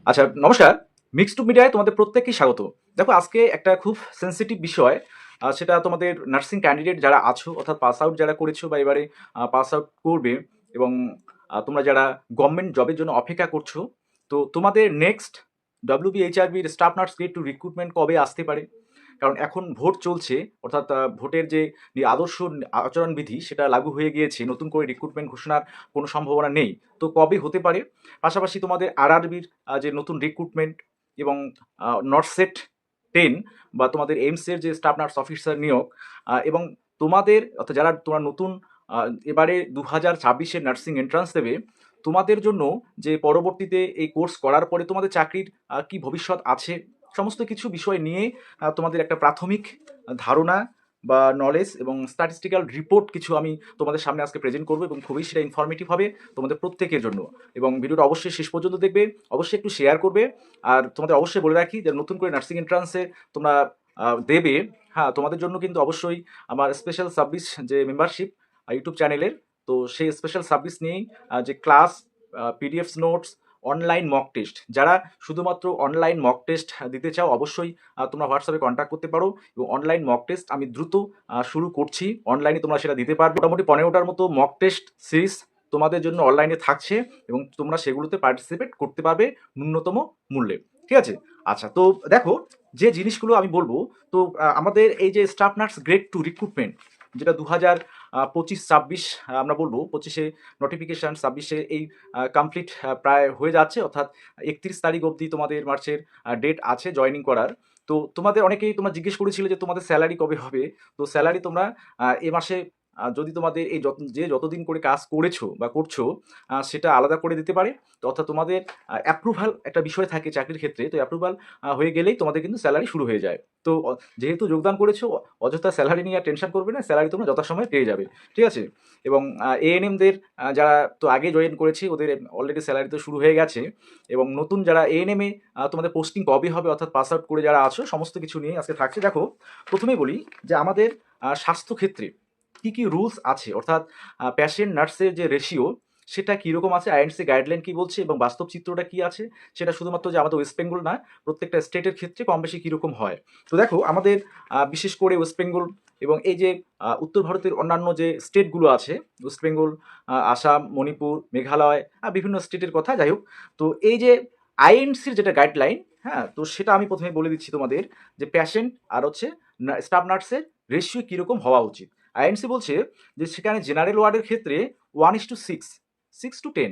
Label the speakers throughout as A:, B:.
A: আচ্ছা, নমস্কার। Mixed two মিডিয়ায় তোমাদের প্রত্যেককেই স্বাগত। দেখো, আজকে একটা খুব সেনসিটিভ বিষয়, সেটা তোমাদের নার্সিং ক্যান্ডিডেট যারা আছো, অর্থাৎ পাস আউট যারা করেছো বা এবারে পাস আউট করবে, এবং তোমরা যারা গভর্নমেন্ট জবের জন্য অপেক্ষা করছো, তো তোমাদের নেক্সট WBHRBর staff nurse grade two recruitment কবে আসতে পারে? কারণ এখন ভোট চলছে, অর্থাৎ ভোটের যে আদর্শ আচরণবিধি সেটা লাগু হয়ে গিয়েছে, নতুন করে রিক্রুটমেন্ট ঘোষণার কোনো সম্ভাবনা নেই। তো কবে হতে পারে? পাশাপাশি তোমাদের RRBর যে নতুন রিক্রুটমেন্ট, এবং নর্থসেট 10 বা তোমাদের এইমসের যে স্টাফ নার্স অফিসার নিয়োগ, এবং তোমাদের অর্থাৎ যারা তোমরা নতুন এবারে 2026-এ নার্সিং এন্ট্রান্স দেবে, তোমাদের জন্য যে পরবর্তীতে এই কোর্স করার পরে তোমাদের চাকরির কি ভবিষ্যৎ আছে, সমস্ত কিছু বিষয় নিয়ে তোমাদের একটা প্রাথমিক ধারণা বা নলেজ এবং স্ট্যাটিস্টিক্যাল রিপোর্ট কিছু আমি তোমাদের সামনে আজকে প্রেজেন্ট করবো, এবং খুবই সেটা ইনফরমেটিভ হবে তোমাদের প্রত্যেকের জন্য। এবং ভিডিওটা অবশ্যই শেষ পর্যন্ত দেখবে, অবশ্যই একটু শেয়ার করবে। আর তোমাদের অবশ্যই বলে রাখি যে নতুন করে নার্সিং এন্ট্রান্সে তোমরা দেবে, হ্যাঁ, তোমাদের জন্য কিন্তু অবশ্যই আমার স্পেশাল সার্ভিস যে মেম্বারশিপ ইউটিউব চ্যানেলের, তো সেই স্পেশাল সার্ভিস নিয়েই যে class, PDFs notes, online mock test, যারা শুধুমাত্র অনলাইন মক টেস্ট দিতে চাও, অবশ্যই তোমরা হোয়াটসঅ্যাপে কন্ট্যাক্ট করতে পারো। এবং অনলাইন মক টেস্ট আমি দ্রুত শুরু করছি, অনলাইনে তোমরা সেটা দিতে পারবে। মোটামুটি 15টার মতো মক টেস্ট সিরিজ তোমাদের জন্য অনলাইনে থাকছে, এবং তোমরা সেগুলোতে পার্টিসিপেট করতে পারবে ন্যূনতম মূল্যে। ঠিক আছে? আচ্ছা, তো দেখো, যে জিনিসগুলো আমি বলবো, তো আমাদের এই যে staff nurse grade two recruitment, যেটা 2025-26 আমরা বলবো, 25-এ নোটিফিকেশান, 26-এ এই কমপ্লিট প্রায় হয়ে যাচ্ছে, অর্থাৎ 31 তারিখ অবধি তোমাদের মার্চের ডেট আছে জয়েনিং করার। তো তোমাদের অনেকেই তোমরা জিজ্ঞেস করেছিলে যে তোমাদের স্যালারি কবে হবে। তো স্যালারি তোমরা এ মাসে যদি তোমাদের এই যতদিন করে কাজ করেছো বা করছো, সেটা আলাদা করে দিতে পারে। তো অর্থাৎ তোমাদের অ্যাপ্রুভাল একটা বিষয় থাকে চাকরির ক্ষেত্রে, তো অ্যাপ্রুভাল হয়ে গেলেই তোমাদের কিন্তু স্যালারি শুরু হয়ে যায়। তো যেহেতু যোগদান করেছো, অযথা স্যালারি নিয়ে আর টেনশন করবে না, স্যালারি তোমরা যথাসময়ে পেয়ে যাবে। ঠিক আছে? এবং ANMদের যারা তো আগে জয়েন করেছে, ওদের অলরেডি স্যালারি তো শুরু হয়ে গেছে। এবং নতুন যারা ANM-এ তোমাদের পোস্টিং কবে হবে, অর্থাৎ পাস আউট করে যারা আছো, সমস্ত কিছু নিয়ে আজকে থাকছে। দেখো, প্রথমেই বলি যে আমাদের স্বাস্থ্যক্ষেত্রে কি কি রুলস আছে, অর্থাৎ প্যাশেন্ট নার্সের যে রেশিও, সেটা কীরকম আছে, আইএনসি গাইডলাইন কী বলছে, এবং বাস্তব চিত্রটা কী আছে, সেটা শুধুমাত্র যে আমাদের ওয়েস্ট বেঙ্গল না, প্রত্যেকটা স্টেটের ক্ষেত্রে কম বেশি কীরকম হয়। তো দেখো, আমাদের বিশেষ করে ওয়েস্ট বেঙ্গল এবং এই যে উত্তর ভারতের অন্যান্য যে স্টেটগুলো আছে, ওয়েস্ট বেঙ্গল, আসাম, মণিপুর, মেঘালয়, বিভিন্ন স্টেটের কথা, যাই হোক। তো এই যে আইএনসির যেটা গাইডলাইন, হ্যাঁ, তো সেটা আমি প্রথমে বলে দিচ্ছি তোমাদের, যে প্যাশেন্ট আর হচ্ছে স্টাফ নার্সের রেশিও কীরকম হওয়া উচিত। আইএনসি বলছে যে সেখানে জেনারেল ওয়ার্ডের ক্ষেত্রে 1:6, 6-10,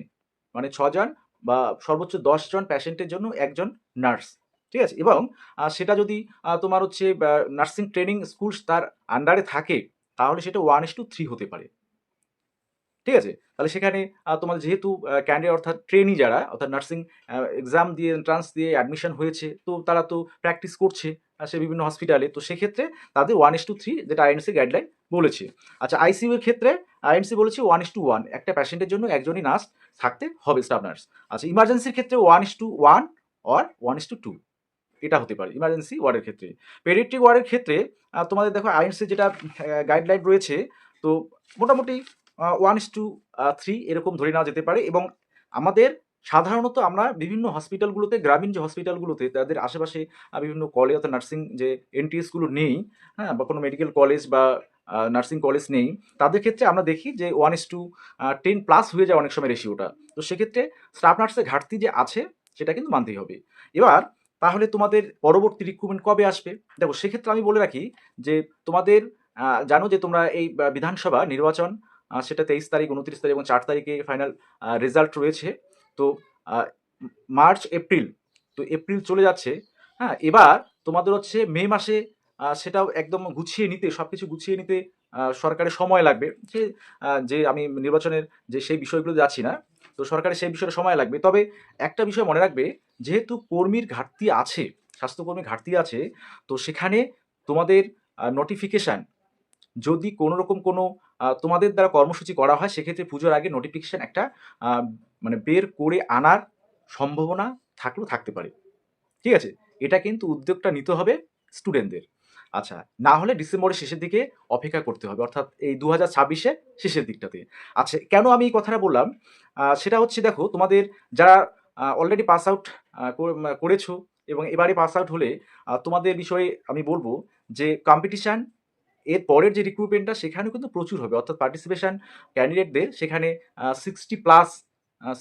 A: মানে 6 জন বা সর্বোচ্চ 10 জন প্যাশেন্টের জন্য একজন নার্স। ঠিক আছে? এবং সেটা যদি তোমার হচ্ছে নার্সিং ট্রেনিং স্কুল তার আন্ডারে থাকে, তাহলে সেটা 1:3 হতে পারে। ঠিক আছে? তাহলে সেখানে তোমাদের যেহেতু ক্যান্ডিডেট অর্থাৎ ট্রেনি যারা, অর্থাৎ নার্সিং এক্সাম দিয়ে, এন্ট্রান্স দিয়ে অ্যাডমিশন হয়েছে, তো তারা তো প্র্যাকটিস করছে সে বিভিন্ন হসপিটালে। তো সেক্ষেত্রে তাদের 1:3 যেটা আইএনসি গাইডলাইন বলেছে। আচ্ছা, আইসিইউ এর ক্ষেত্রে আইএনসি বলেছে 1:1, একটা পেশেন্টের জন্য একজনই নার্স থাকতে হবে, স্টাফ নার্স। আচ্ছা, ইমার্জেন্সির ক্ষেত্রে 1:1 অর 1:2, এটা হতে পারে ইমার্জেন্সি ওয়ার্ডের ক্ষেত্রে। পেডিয়াট্রিক ওয়ার্ডের ক্ষেত্রে তোমাদের দেখো আইএনসি যেটা গাইডলাইন রয়েছে, তো মোটামুটি 1:3 এরকম ধরে নেওয়া যেতে পারে। এবং আমাদের সাধারণত আমরা বিভিন্ন হসপিটালগুলোতে, গ্রামীণ যে হসপিটালগুলোতে, তাদের আশেপাশে বিভিন্ন কলেজ অর্থাৎ নার্সিং যে এনটিএসগুলো নেই, হ্যাঁ, বা কোনো মেডিকেল কলেজ বা নার্সিং কলেজ নেই, তাদের ক্ষেত্রে আমরা দেখি যে 1:10+ হয়ে যায় অনেক সময় রেশিওটা। তো সেক্ষেত্রে স্টাফ নার্সের ঘাটতি যে আছে, সেটা কিন্তু মানতেই হবে। এবার তাহলে তোমাদের পরবর্তী রিক্রুটমেন্ট কবে আসবে? দেখো, সেক্ষেত্রে আমি বলে রাখি যে তোমাদের জানো যে তোমরা এই বিধানসভা নির্বাচন, সেটা 23 তারিখ, 29 তারিখ এবং 4 তারিখে ফাইনাল রেজাল্ট রয়েছে। তো আহ, মার্চ, এপ্রিল, তো এপ্রিল চলে যাচ্ছে। হ্যাঁ, এবার তোমাদের হচ্ছে মে মাসে সেটাও একদম গুছিয়ে নিতে, সব কিছু গুছিয়ে নিতে সরকারের সময় লাগবে। যে আমি নির্বাচনের যে সেই বিষয়গুলো যাচ্ছি না, তো সরকারের সেই বিষয়ে সময় লাগবে। তবে একটা বিষয় মনে রাখবে, যেহেতু কর্মীর ঘাটতি আছে, স্বাস্থ্যকর্মীর ঘাটতি আছে, তো সেখানে তোমাদের নোটিফিকেশান, যদি কোনো রকম কোনো তোমাদের দ্বারা কর্মসূচি করা হয়, সেক্ষেত্রে পুজোর আগে নোটিফিকেশান একটা মানে বের করে আনার সম্ভাবনা থাকলেও থাকতে পারে। ঠিক আছে? এটা কিন্তু উদ্যোগটা নিতে হবে স্টুডেন্টদের। আচ্ছা, না হলে ডিসেম্বরের শেষের দিকে অপেক্ষা করতে হবে, অর্থাৎ এই 2026-এর শেষের দিকটাতে। আচ্ছা, কেন আমি এই কথাটা বললাম? সেটা হচ্ছে, দেখো, তোমাদের যারা অলরেডি পাস আউট করেছো এবং এবারে পাস আউট হলে তোমাদের বিষয়ে আমি বলবো যে কম্পিটিশান এর পরের যে রিক্রুটমেন্টটা সেখানেও কিন্তু প্রচুর হবে, অর্থাৎ পার্টিসিপেশন ক্যান্ডিডেটদের সেখানে 60 প্লাস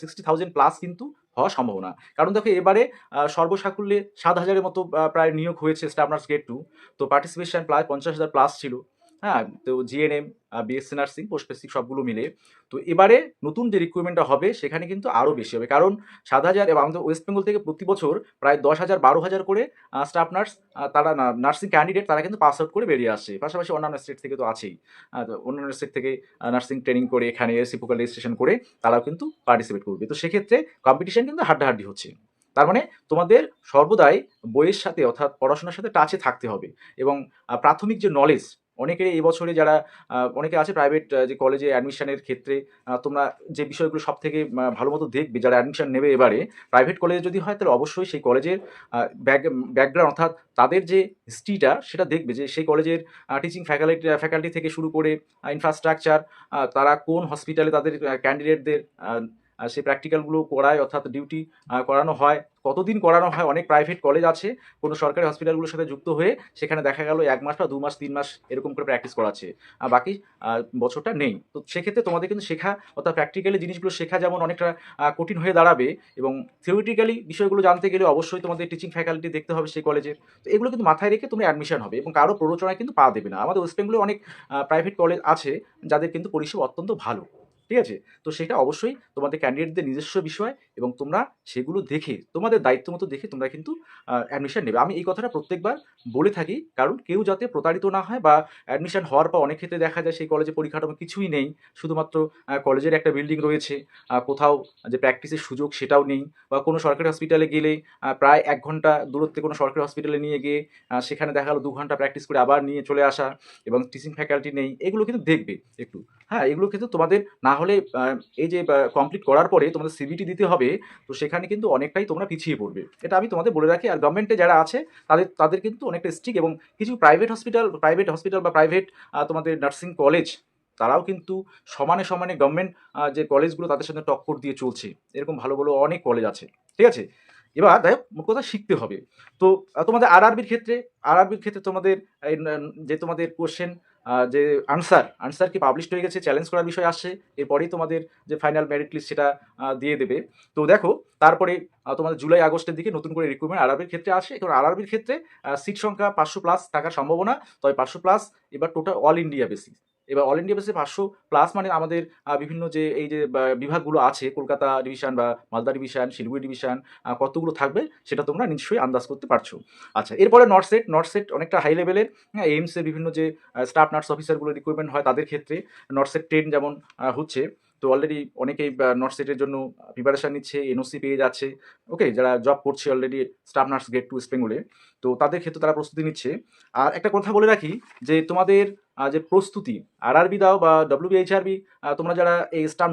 A: 60,000 প্লাস কিন্তু হওয়ার সম্ভাবনা। কারণ দেখো এবারে সর্বসাকুল্যে 7,000-এর মতো প্রায় নিয়োগ হয়েছে স্টাফ নার্স গ্রেড 2, তো পার্টিসিপেশন প্রায় 50,000 প্লাস ছিল। হ্যাঁ, তো GNM, BSc nursing, post basic সবগুলো মিলে। তো এবারে নতুন যে রিক্রুটমেন্টটা হবে সেখানে কিন্তু আরও বেশি হবে, কারণ 7,000 এবং আমাদের ওয়েস্ট বেঙ্গল থেকে প্রতি বছর প্রায় 10,000 12,000 করে স্টাফ নার্স তারা নার্সিং ক্যান্ডিডেট তারা কিন্তু পাস আউট করে বেরিয়ে আসছে। পাশাপাশি অন্যান্য স্টেট থেকে তো আছেই, তো অন্যান্য স্টেট থেকে নার্সিং ট্রেনিং করে এখানে এসে পোকাল রেজিস্ট্রেশন করে তারাও কিন্তু পার্টিসিপেট করবে। তো সেক্ষেত্রে কম্পিটিশন কিন্তু হাড্ডাহাড্ডি হচ্ছে। তার মানে তোমাদের সর্বদাই বইয়ের সাথে অর্থাৎ পড়াশোনার সাথে টাচে থাকতে হবে এবং প্রাথমিক যে নলেজ, অনেকেরই এই বছরে যারা অনেকে আছে প্রাইভেট যে কলেজে অ্যাডমিশনের ক্ষেত্রে তোমরা যে বিষয়গুলো সব থেকে ভালো মতো দেখবে যারা অ্যাডমিশন নেবে এবারে প্রাইভেট কলেজে যদি হয় তাহলে অবশ্যই সেই কলেজের ব্যাকগ্রাউন্ড অর্থাৎ তাদের যে হিস্ট্রিটা সেটা দেখবে যে সেই কলেজের টিচিং ফ্যাকাল্টি থেকে শুরু করে ইনফ্রাস্ট্রাকচার, তারা কোন হসপিটালে তাদের ক্যান্ডিডেটদের সেই প্র্যাকটিক্যালগুলো করায় অর্থাৎ ডিউটি করানো হয়, কতদিন করানো হয়। অনেক প্রাইভেট কলেজ আছে কোনো সরকারি হসপিটালগুলোর সাথে যুক্ত হয়ে সেখানে দেখা গেল 1 মাস বা 2 মাস 3 মাস এরকম করে প্র্যাকটিস করাচ্ছে, বাকি বছরটা নেই। তো সেক্ষেত্রে তোমাদের কিন্তু শেখা অর্থাৎ প্র্যাকটিক্যালি জিনিসগুলো শেখা যেমন অনেকটা কঠিন হয়ে দাঁড়াবে এবং থিওরিটিক্যালি বিষয়গুলো জানতে গেলে অবশ্যই তোমাদের টিচিং ফ্যাকাল্টি দেখতে হবে সেই কলেজের। তো এগুলো কিন্তু মাথায় রেখে তোমরা অ্যাডমিশন হবে এবং কারো প্ররোচনায় কিন্তু পা দেবে না। আমাদের ওয়েস্ট বেঙ্গলে অনেক প্রাইভেট কলেজ আছে যাদের কিন্তু পরিষেবা অত্যন্ত ভালো, ঠিক আছে? তো সেটা অবশ্যই তোমাদের ক্যান্ডিডেটদের নিজস্ব বিষয় এবং তোমরা সেগুলো দেখে তোমাদের দায়িত্ব মতো দেখে তোমরা কিন্তু অ্যাডমিশন নেবে। আমি এই কথাটা প্রত্যেকবার বলে থাকি, কারণ কেউ যাতে প্রতারিত না হয় বা অ্যাডমিশন হওয়ার পর অনেক ক্ষেত্রে দেখা যায় সেই কলেজে পরিকাঠামো কিছুই নেই, শুধুমাত্র কলেজের একটা বিল্ডিং রয়েছে, কোথাও যে প্র্যাকটিসের সুযোগ সেটাও নেই, বা কোনো সরকারি হসপিটালে গেলে প্রায় 1 ঘন্টা দূরত্বে কোনো সরকারি হসপিটালে নিয়ে গিয়ে সেখানে দেখা গেলো 2 ঘন্টা প্র্যাকটিস করে আবার নিয়ে চলে আসা এবং টিচিং ফ্যাকাল্টি নেই, এগুলো কিন্তু দেখবে একটু। হ্যাঁ, এগুলো কিন্তু তোমাদের না হলে এই যে কমপ্লিট করার পরে তোমাদের সিভিটি দিতে হবে, তো সেখানে কিন্তু অনেকটাই তোমরা পিছিয়ে পড়বে, এটা আমি তোমাদের বলে রাখি। আর গভর্নমেন্টে যারা আছে তাদের কিন্তু অনেকটা স্ট্রিক্ট, এবং কিছু প্রাইভেট হসপিটাল বা প্রাইভেট তোমাদের নার্সিং কলেজ তারাও কিন্তু সমানে সমানে গভর্নমেন্ট যে কলেজগুলো তাদের সাথে টক্কর দিয়ে চলছে, এরকম ভালো ভালো অনেক কলেজ আছে, ঠিক আছে? এবার দেখো মোট কথা শিখতে হবে। তো তোমাদের আরআরবির ক্ষেত্রে তোমাদের যে তোমাদের কোশ্চেন যে আনসার কি পাবলিশড হয়ে গেছে, চ্যালেঞ্জ করার বিষয় আসছে, এরপরেই তোমাদের যে ফাইনাল মেরিট লিস্ট সেটা দিয়ে দেবে। তো দেখো তারপরে তোমাদের জুলাই আগস্টের দিকে নতুন করে রিক্রুটমেন্ট আরআরবির ক্ষেত্রে আসে, এবং আরআরবির ক্ষেত্রে সিট সংখ্যা 500+ থাকার সম্ভাবনা। তবে 500+ এবার টোটাল অল ইন্ডিয়া বেসিস। এবার অল ইন্ডিয়া বেসে 500+ মানে আমাদের বিভিন্ন যে এই যে বিভাগগুলো আছে, কলকাতা ডিভিশন বা মালদা ডিভিশন, শিলিগুড়ি ডিভিশন, কতগুলো থাকবে সেটা তোমরা নিশ্চয়ই আন্দাজ করতে পারছো। আচ্ছা, এরপরে নর্থ সেট অনেকটা হাই লেভেলের। এইমসের বিভিন্ন যে স্টাফ নার্স অফিসারগুলো রিক্রুটমেন্ট হয় তাদের ক্ষেত্রে নর্থ সেট 10 যেমন হচ্ছে, তো অলরেডি অনেকেই নর্থ সেটের জন্য প্রিপারেশান নিচ্ছে, এনওসি পেয়ে যাচ্ছে। ওকে, যারা জব করছে already staff nurse grade 2 West বেঙ্গলে, তো তাদের ক্ষেত্রে তারা প্রস্তুতি নিচ্ছে। আর একটা কথা বলে রাখি যে তোমাদের যে প্রস্তুতি আরআরবি দাও বা ডব্লিউবিএইচআরবি, তোমরা যারা এই স্টাফ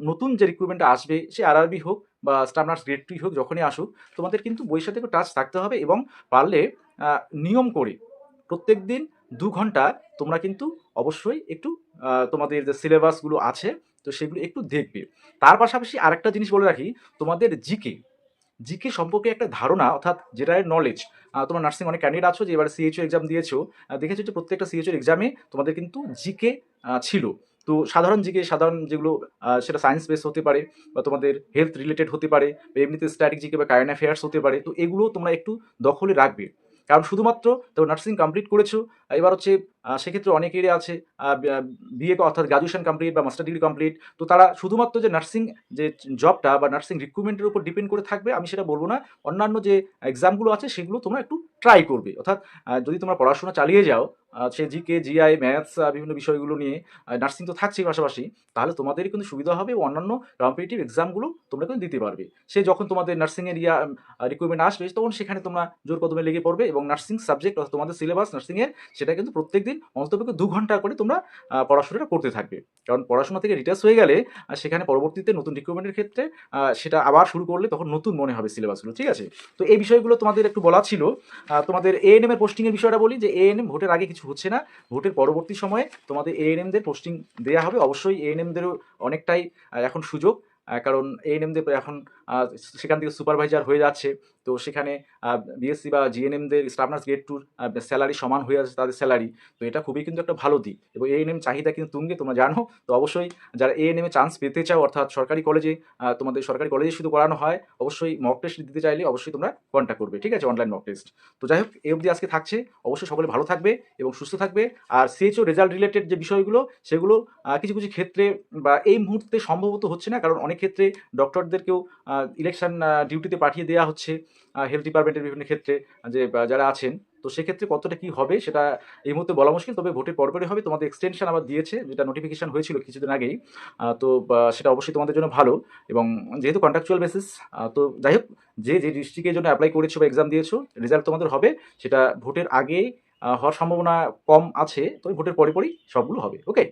A: নতুন যে রিক্রুটমেন্টটা আসবে সে আরআরবি হোক বা স্টাফ নার্স গ্রেড 2 হোক, যখনই আসুক তোমাদের কিন্তু বইয়ের সাথে একটু টাচ থাকতে হবে, এবং পারলে নিয়ম করে প্রত্যেক দিন 2 ঘন্টা তোমরা কিন্তু অবশ্যই একটু তোমাদের যে সিলেবাসগুলো আছে তো সেগুলো একটু দেখবে। তার পাশাপাশি আরেকটা জিনিস বলে রাখি, তোমাদের জিকে সম্পর্কে একটা ধারণা অর্থাৎ জেনারেল নলেজ, তোমার নার্সিং অনেক ক্যান্ডিডেট আছো যে এবার সিএইচও এক্সাম দিয়েছো, দেখেছো যে প্রত্যেকটা সিএইচওর এক্সামে তোমাদের কিন্তু জিকে ছিল। তো সাধারণ যেগুলো সেটা সায়েন্স বেস হতে পারে বা তোমাদের হেলথ রিলেটেড হতে পারে বা এমনিতে স্ট্যাটিক জিকে বা কারেন্ট অ্যাফেয়ার্স হতে পারে, তো এগুলো তোমরা একটু দখলে রাখবে। কারণ শুধুমাত্র তো নার্সিং কমপ্লিট করেছো, এবার হচ্ছে সেক্ষেত্রে অনেকেরই আছে বিএ অর্থাৎ গ্রাজুয়েশন কমপ্লিট বা মাস্টার ডিগ্রি কমপ্লিট, তো তারা শুধুমাত্র যে নার্সিং যে জবটা বা নার্সিং রিক্রুটমেন্টের উপর ডিপেন্ড করে থাকবে আমি সেটা বলবো না। অন্যান্য যে এক্সামগুলো আছে সেগুলো তোমরা একটু ট্রাই করবে, অর্থাৎ যদি তোমরা পড়াশোনা চালিয়ে যাও সে জিকে জিআই ম্যাথস বিভিন্ন বিষয়গুলো নিয়ে, নার্সিং তো থাকছেই পাশাপাশি, তাহলে তোমাদেরই কিন্তু সুবিধা হবে ও অন্যান্য কম্পিটিটিভ এক্সামগুলো তোমরা কিন্তু দিতে পারবে। সে যখন তোমাদের নার্সিংয়ের রিক্রুটমেন্ট আসবে তখন সেখানে তোমরা জোর কদমে লেগে পড়বে, এবং নার্সিং সাবজেক্ট অর্থাৎ তোমাদের সিলেবাস নার্সিংয়ের সেটা কিন্তু প্রত্যেকদিন অন্ততপক্ষে 2 ঘন্টা করে তোমরা পড়াশোনাটা করতে থাকবে। কারণ পড়াশোনা থেকে রিটার্স হয়ে গেলে সেখানে পরবর্তীতে নতুন রিক্রুটমেন্টের ক্ষেত্রে সেটা আবার শুরু করলে তখন নতুন মনে হবে সিলেবাসগুলো, ঠিক আছে? তো এই বিষয়গুলো তোমাদের একটু বলা ছিল। তোমাদের এএনএম এর পোস্টিংয়ের বিষয়টা বলি যে এএনএম ভোটের আগে কিছু হচ্ছে না, ভোটের পরবর্তী সময়ে তোমাদের এএনএমদের পোস্টিং দেওয়া হবে। অবশ্যই এএনএমদেরও অনেকটাই এখন সুযোগ, কারণ এএনএমদের এখন আহ, সেখান থেকে সুপারভাইজার হয়ে যাচ্ছে। তো সেখানে বিএসসি বা জিএনএমদের স্টাফ নার্স গ্রেড টুর স্যালারি সমান হয়ে যাচ্ছে তাদের স্যালারি। তো এটা খুবই কিন্তু একটা ভালো দিক, এবং এএনএম চাহিদা কিন্তু তুঙ্গে, তোমরা জানো। তো অবশ্যই যারা এএনএম এ চান্স পেতে চাও, অর্থাৎ সরকারি কলেজে, তোমাদের সরকারি কলেজে শুধু করানো হয়, অবশ্যই মক টেস্ট দিতে চাইলে অবশ্যই তোমরা কন্ট্যাক্ট করবে, ঠিক আছে, অনলাইন মক টেস্ট। তো যাই হোক, এই অবধি আজকে থাকছে। অবশ্যই সকলে ভালো থাকবে এবং সুস্থ থাকবে। আর সিএইচও রেজাল্ট রিলেটেড যে বিষয়গুলো, সেগুলো কিছু কিছু ক্ষেত্রে বা এই মুহূর্তে সম্ভবত হচ্ছে না, কারণ অনেক ক্ষেত্রে ডক্টরদেরকেও ইলেকশন ডিউটিতে পাঠিয়ে দেওয়া হচ্ছে, হেলথ ডিপার্টমেন্টের বিভিন্ন ক্ষেত্রে, যে যারা আছেন। তো সেক্ষেত্রে কতটা কি হবে সেটা এই মুহূর্তে বলা মুশকিল, তবে ভোটের পরপরই হবে। তোমাদের এক্সটেনশন আবার দিয়েছে, যেটা নোটিফিকেশন হয়েছিল কিছুদিন আগেই। তো সেটা অবশ্যই তোমাদের জন্য ভালো। এবং যেহেতু কন্ট্রাকচুয়াল বেসিস, তো যাই হোক, যে যে ডিস্ট্রিক্টের জন্য অ্যাপ্লাই করেছো বা এক্সাম দিয়েছো, রেজাল্ট তোমাদের হবে। সেটা ভোটের আগে হওয়ার সম্ভাবনা কম আছে, তবে ভোটের পরে পরই সবগুলো হবে। ওকে।